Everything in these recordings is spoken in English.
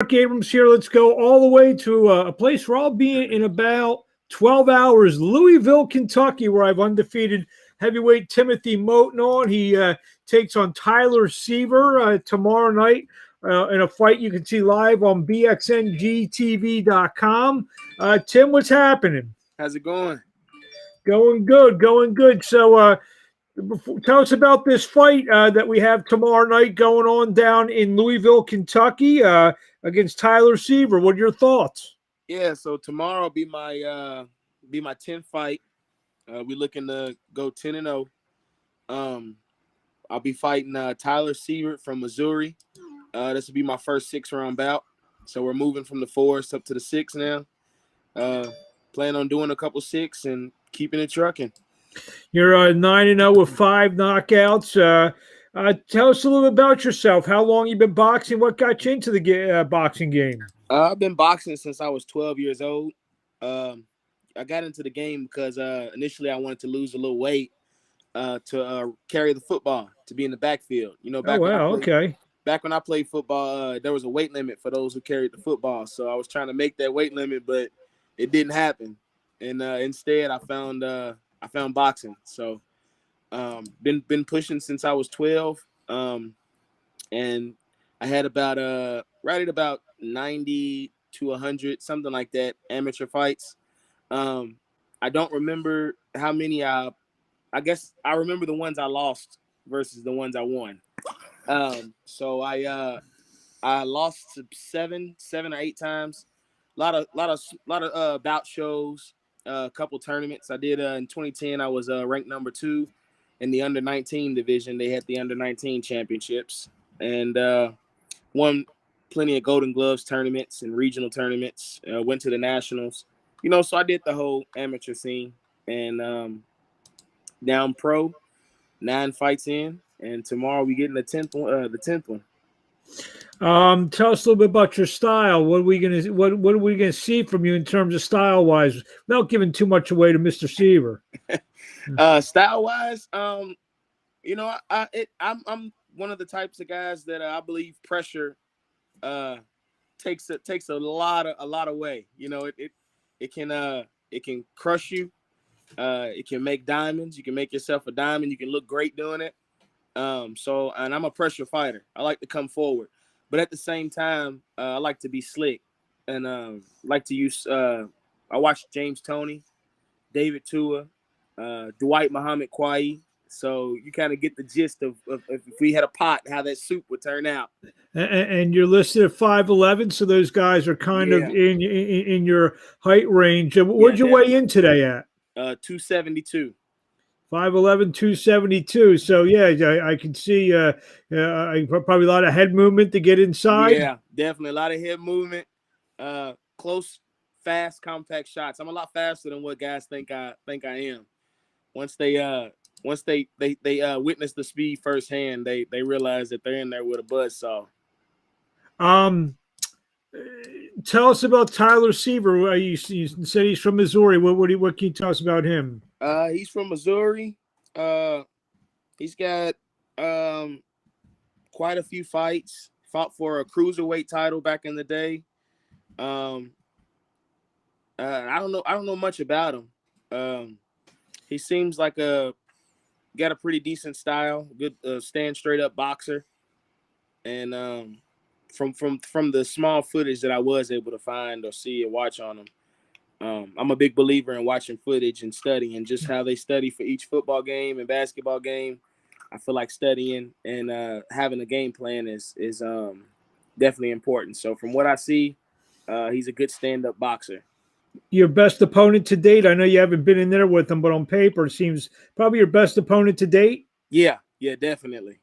Abrams here. Let's go all the way to a place where I'll be in about 12 hours, Louisville, Kentucky, where I've undefeated heavyweight Timothy Moten on. He takes on Tyler Seaver tomorrow night in a fight you can see live on bxngtv.com. Tim, what's happening? How's it going? Going good, going good. So tell us about this fight that we have tomorrow night going on down in Louisville, Kentucky against Tyler Seaver. What are your thoughts? Yeah, so tomorrow will be my 10th fight. We're looking to go 10-0. I'll be fighting Tyler Seaver from Missouri. This will be my first 6-round bout. So we're moving from the 4s up to the 6 now. Plan on doing a couple 6 and keeping it trucking. You're 9-0 with 5 knockouts. Tell us a little bit about yourself. How long you been boxing? What got you into the boxing game? I've been boxing since I was 12 years old. I got into the game because initially I wanted to lose a little weight to carry the football, to be in the backfield. You know, back when I played football, there was a weight limit for those who carried the football. So I was trying to make that weight limit, but it didn't happen. And instead, I found boxing. So been pushing since I was 12. And I had about right at about 90 to 100, something like that, amateur fights. I don't remember how many I guess I remember the ones I lost versus the ones I won. So I lost 7 or 8 times. A lot of bout shows, a couple tournaments. I did in 2010. I was ranked number 2 in the under 19 division. They had the under 19 championships, and won plenty of Golden Gloves tournaments and regional tournaments. Went to the nationals. You know, so I did the whole amateur scene, and now I'm pro, 9 fights in, and tomorrow we get in the 10th one. Tell us a little bit about your style. What are we gonna see from you in terms of style wise, without giving too much away to Mr. Seaver? Style wise, you know, I'm one of the types of guys that I believe pressure takes a lot away. You know, it can crush you. It can make diamonds. You can make yourself a diamond. You can look great doing it. So, and I'm a pressure fighter. I like to come forward, but at the same time, I like to be slick, and like to use. I watched James Toney, David Tua, Dwight Muhammad Kwai. So you kind of get the gist of if we had a pot, how that soup would turn out. And you're listed at 5'11", so those guys are kind of in your height range. What'd you weigh in today at? 272. 5'11", 272. So yeah, I can see probably a lot of head movement to get inside. Yeah, definitely a lot of head movement. Close, fast, compact shots. I'm a lot faster than what guys think I am. Once they witness the speed firsthand, they realize that they're in there with a buzzsaw. Tell us about Tyler Seaver. You said he's from Missouri. What can you tell us about him? He's from Missouri. He's got quite a few fights. Fought for a cruiserweight title back in the day. I don't know much about him. He seems like got a pretty decent style, good stand straight up boxer, and from the small footage that I was able to find or see and watch on him, I'm a big believer in watching footage and studying just how they study for each football game and basketball game. I feel like studying and having a game plan is definitely important. So from what I see, he's a good stand-up boxer. Your best opponent to date? I know you haven't been in there with him, but on paper, it seems probably your best opponent to date. Yeah, definitely.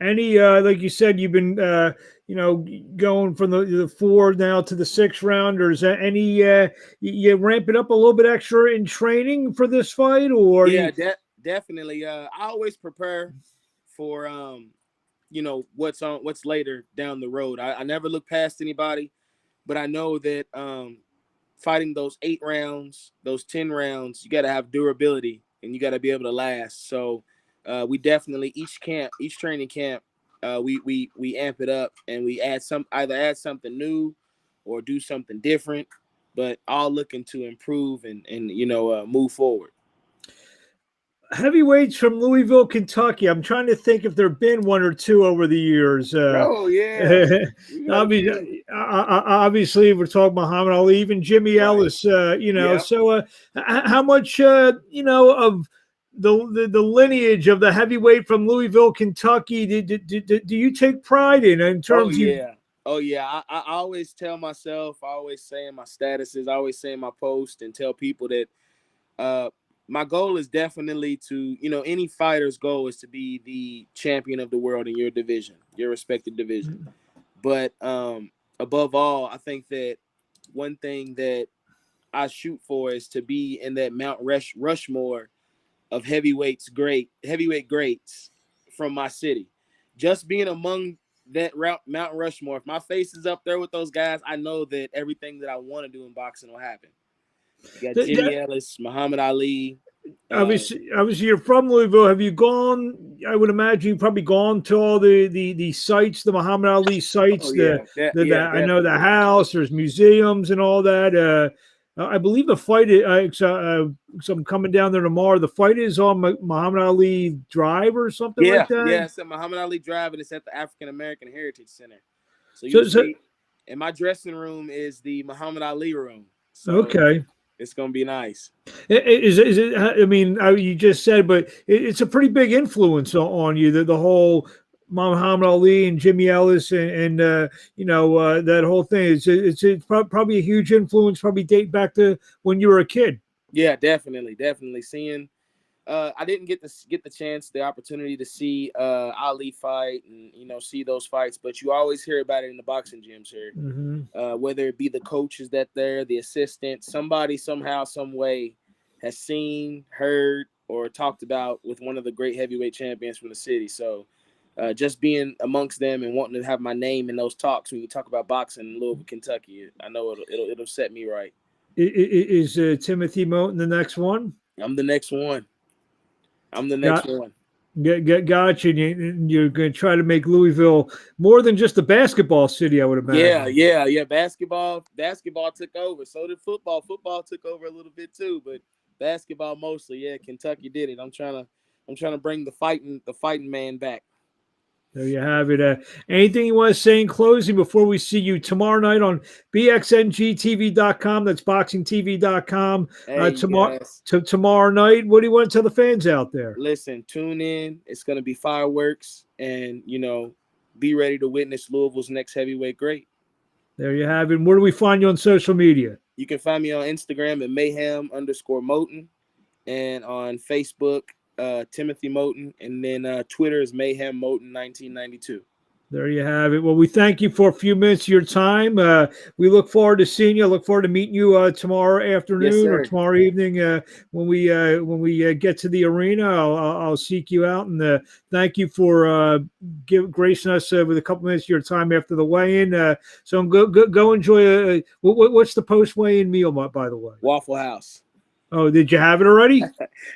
Any like you said, you've been going from the 4 now to the 6 round, or is that any you ramp it up a little bit extra in training for this fight, or definitely. I always prepare for what's later down the road. I never look past anybody, but I know that fighting those 8 rounds, those 10 rounds, you got to have durability and you got to be able to last. So we definitely each training camp, we amp it up and we either add something new or do something different, but all looking to improve and move forward. Heavyweights from Louisville, Kentucky. I'm trying to think if there have been one or two over the years. Oh yeah, obviously, we're talking Muhammad Ali, even Jimmy Ellis. So how much of the lineage of the heavyweight from Louisville, Kentucky, do you take pride in terms of? Oh yeah. I always tell myself, I always say in my statuses, I always say in my post and tell people that my goal is definitely to, any fighter's goal is to be the champion of the world in your division, your respective division. But above all, I think that one thing that I shoot for is to be in that Mount Rushmore of heavyweight greats from my city. Just being among that Mount Rushmore, if my face is up there with those guys, I know that everything that I want to do in boxing will happen. You got Jimmy Ellis, Muhammad Ali. Obviously, you're from Louisville. Have you gone? I would imagine you've probably gone to all the sites, the Muhammad Ali sites. I know the house. There's museums and all that. I believe the fight. So I'm coming down there tomorrow. The fight is on Muhammad Ali Drive or something like that. Yeah, it's at Muhammad Ali Drive, and it's at the African American Heritage Center. So you see, in my dressing room is the Muhammad Ali room. So okay. It's going to be nice. Is it? I mean, you just said, but it's a pretty big influence on you. The whole Muhammad Ali and Jimmy Ellis and that whole thing. It's probably a huge influence. Probably date back to when you were a kid. Yeah, definitely seeing. I didn't get the opportunity to see Ali fight and see those fights, but you always hear about it in the boxing gyms here. Mm-hmm. Whether it be the coaches that there, the assistant, somebody somehow, some way has seen, heard, or talked about with one of the great heavyweight champions from the city. So just being amongst them and wanting to have my name in those talks when you talk about boxing in Louisville, Kentucky, I know it'll set me right. Is Timothy Moten the next one? I'm the next one. One. Got you. You're going to try to make Louisville more than just a basketball city, I would imagine. Yeah. Basketball took over. So did football. Football took over a little bit too, but basketball mostly. Yeah, Kentucky did it. I'm trying to bring the fighting man back. There you have it. Anything you want to say in closing before we see you tomorrow night on BXNGTV.com? That's BoxingTV.com. Tomorrow night, what do you want to tell the fans out there? Listen, tune in. It's going to be fireworks, and be ready to witness Louisville's next heavyweight great. There you have it. Where do we find you on social media? You can find me on Instagram at mayhem_Moten, and on Facebook. Timothy Moten, and then Twitter is Mayhem Moten 1992. There you have it. Well, we thank you for a few minutes of your time. We look forward to seeing you. Look forward to meeting you tomorrow afternoon or tomorrow evening when we get to the arena. I'll seek you out, and thank you for gracing us with a couple minutes of your time after the weigh-in. So go enjoy. What's the post-weigh-in meal, by the way? Waffle House. Oh, did you have it already?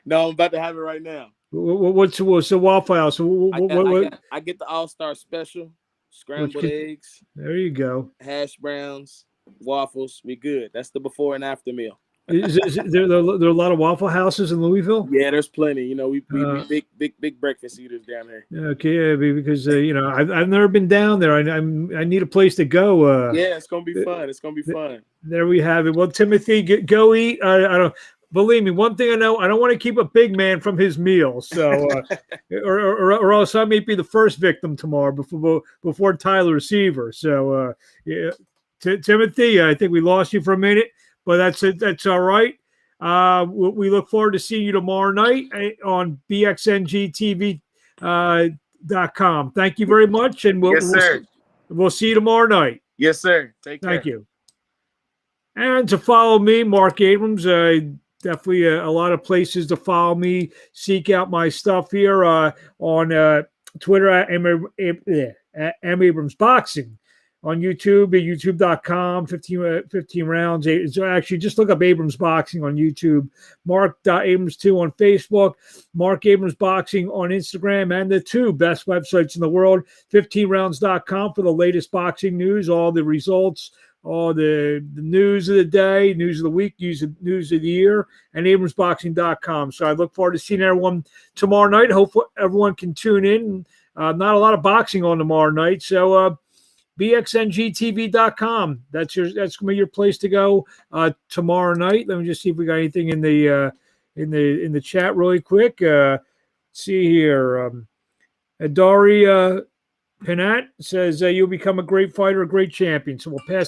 No, I'm about to have it right now. What's the Waffle House? I get the All-Star Special, scrambled eggs. There you go. Hash browns, waffles. We good. That's the before and after meal. Is there are a lot of Waffle Houses in Louisville? Yeah, there's plenty. We big breakfast eaters down there. Okay, because I've never been down there. I need a place to go. Yeah, it's gonna be fun. It's gonna be fun. There we have it. Well, Timothy, go eat. I don't. Believe me, one thing I know, I don't want to keep a big man from his meal. So, or else I may be the first victim tomorrow before Tyler Seaver. So, Timothy, I think we lost you for a minute, but that's all right. We look forward to seeing you tomorrow night on BXNGTV.com. Thank you very much, and we'll see you tomorrow night. Yes, sir. Take care. Thank you. And to follow me, Mark Abrams. Definitely a lot of places to follow me. Seek out my stuff here on Twitter at M Abrams Boxing. on YouTube at youtube.com, 15 rounds. So actually, just look up Abrams Boxing on YouTube, Mark.Abrams2 on Facebook, Mark Abrams Boxing on Instagram, and the two best websites in the world, 15rounds.com for the latest boxing news, all the results, all the news of the day, news of the week, news of the year, and abramsboxing.com. So I look forward to seeing everyone tomorrow night. Hopefully everyone can tune in. Not a lot of boxing on tomorrow night, so bxngtv.com. That's gonna be your place to go tomorrow night. Let me just see if we got anything in the chat really quick. See here, Adari Pinat says you'll become a great fighter, a great champion. So we'll pass that